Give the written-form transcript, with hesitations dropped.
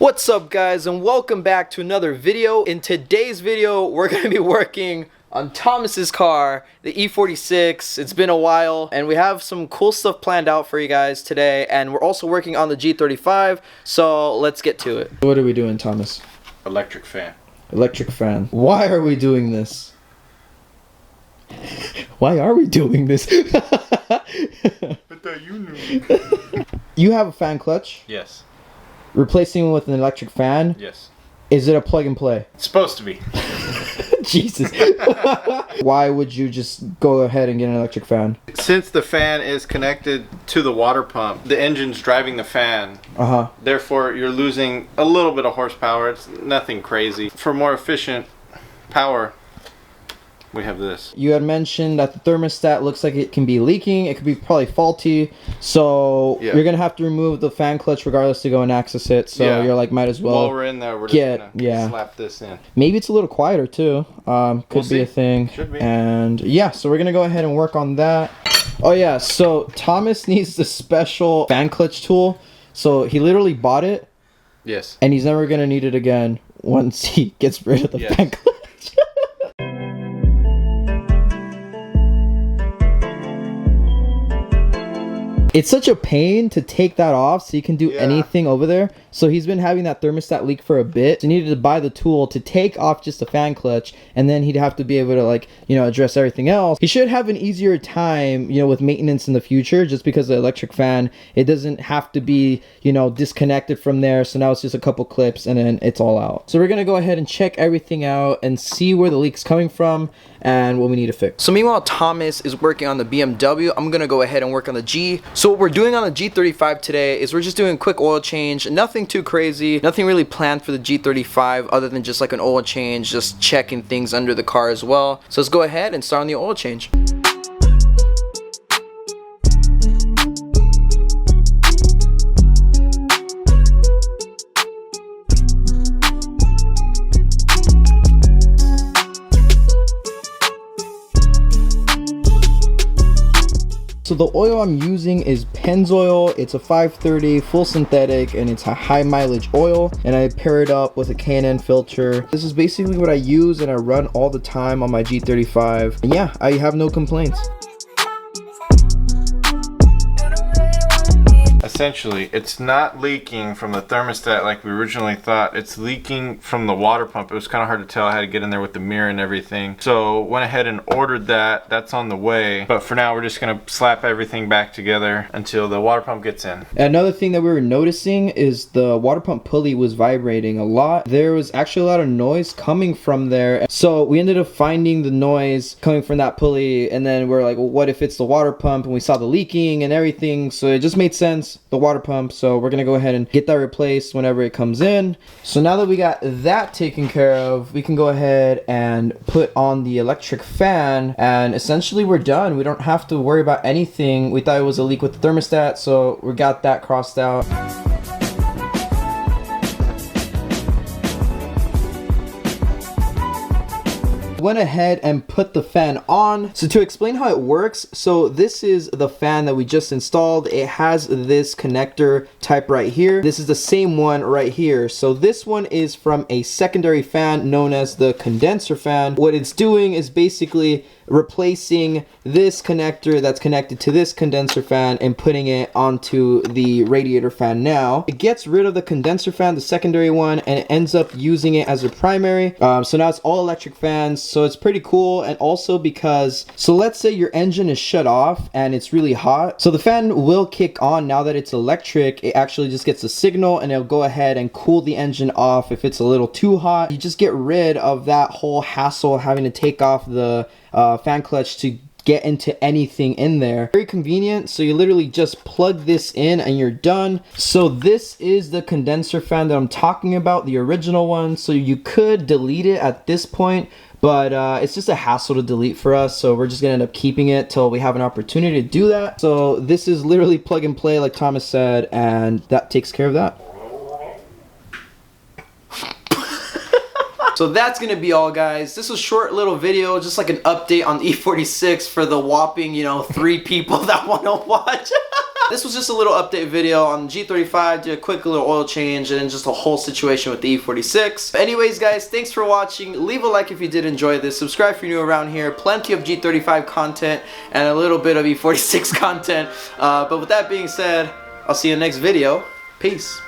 What's up guys, and welcome back to another video. In today's video we're going to be working on Thomas's car, the E46. It's been a while and we have some cool stuff planned out for you guys today, and we're also working on the G35, so let's get to it. What are we doing, Thomas? Electric fan. Electric fan. Why are we doing this? Why are we doing this? I thought you knew. You have a fan clutch? Yes. Replacing it with an electric fan? Yes. Is it a plug and play? It's supposed to be. Jesus. Why would you just go ahead and get an electric fan? Since the fan is connected to the water pump, the engine's driving the fan. Therefore, you're losing a little bit of horsepower. It's nothing crazy. For more efficient power, we have this. You had mentioned that the thermostat looks like it can be leaking. It could be probably faulty. So you're going to have to remove the fan clutch regardless to go and access it. So you're like, might as well. While we're in there, we're just going to slap this in. Maybe it's a little quieter too. Could be a thing. Should be. And yeah, so we're going to go ahead and work on that. Oh yeah, so Thomas needs the special fan clutch tool. So he literally bought it. Yes. And he's never going to need it again once he gets rid of the fan clutch. It's such a pain to take that off so you can do anything over there. So he's been having that thermostat leak for a bit. So he needed to buy the tool to take off just the fan clutch, and then he'd have to be able to, like, you know, address everything else. He should have an easier time, you know, with maintenance in the future, just because the electric fan, it doesn't have to be, you know, disconnected from there. So now it's just a couple clips and then it's all out. So we're gonna go ahead and check everything out and see where the leak's coming from and what we need to fix. So meanwhile, Thomas is working on the BMW. I'm gonna go ahead and work on the G. So what we're doing on the G35 today is we're just doing a quick oil change. Nothing too crazy, nothing really planned for the G35 other than just like an oil change, just checking things under the car as well. So let's go ahead and start on the oil change. So the oil I'm using is Pennzoil. It's a 530 full synthetic and it's a high mileage oil, and I pair it up with a K&N filter. This is basically what I use and I run all the time on my G35. And yeah, I have no complaints. Essentially, it's not leaking from the thermostat like we originally thought. It's leaking from the water pump. It was kind of hard to tell. I had to get in there with the mirror and everything. So went ahead and ordered that. That's on the way. But for now, we're just going to slap everything back together until the water pump gets in. Another thing that we were noticing is the water pump pulley was vibrating a lot. There was actually a lot of noise coming from there. So we ended up finding the noise coming from that pulley, and then we're like, well, what if it's the water pump? And we saw the leaking and everything. So it just made sense. The water pump, so we're gonna go ahead and get that replaced whenever it comes in. So now that we got that taken care of, we can go ahead and put on the electric fan, and essentially we're done. We don't have to worry about anything. We thought it was a leak with the thermostat, so we got that crossed out. Went ahead and put the fan on. So to explain how it works, so this is the fan that we just installed. It has this connector type right here. This is the same one right here. So this one is from a secondary fan known as the condenser fan. What it's doing is basically replacing this connector that's connected to this condenser fan and putting it onto the radiator fan now. It gets rid of the condenser fan, the secondary one, and it ends up using it as a primary. So now it's all electric fans, so it's pretty cool. And also because, so let's say your engine is shut off and it's really hot, so the fan will kick on. Now that it's electric, it actually just gets a signal and it'll go ahead and cool the engine off if it's a little too hot. You just get rid of that whole hassle of having to take off the fan clutch to get into anything in there. Very convenient. So you literally just plug this in and you're done. So this is the condenser fan that I'm talking about, the original one. So you could delete it at this point, but it's just a hassle to delete for us, so we're just gonna end up keeping it till we have an opportunity to do that. So this is literally plug and play like Thomas said, and that takes care of that. So that's gonna be all, guys. This was a short little video, just like an update on the E46 for the whopping, 3 people that want to watch. This was just a little update video on G35, did a quick little oil change, and then just a whole situation with the E46. Anyways, guys, thanks for watching. Leave a like if you did enjoy this. Subscribe if you're new around here. Plenty of G35 content and a little bit of E46 content. But with that being said, I'll see you in the next video. Peace.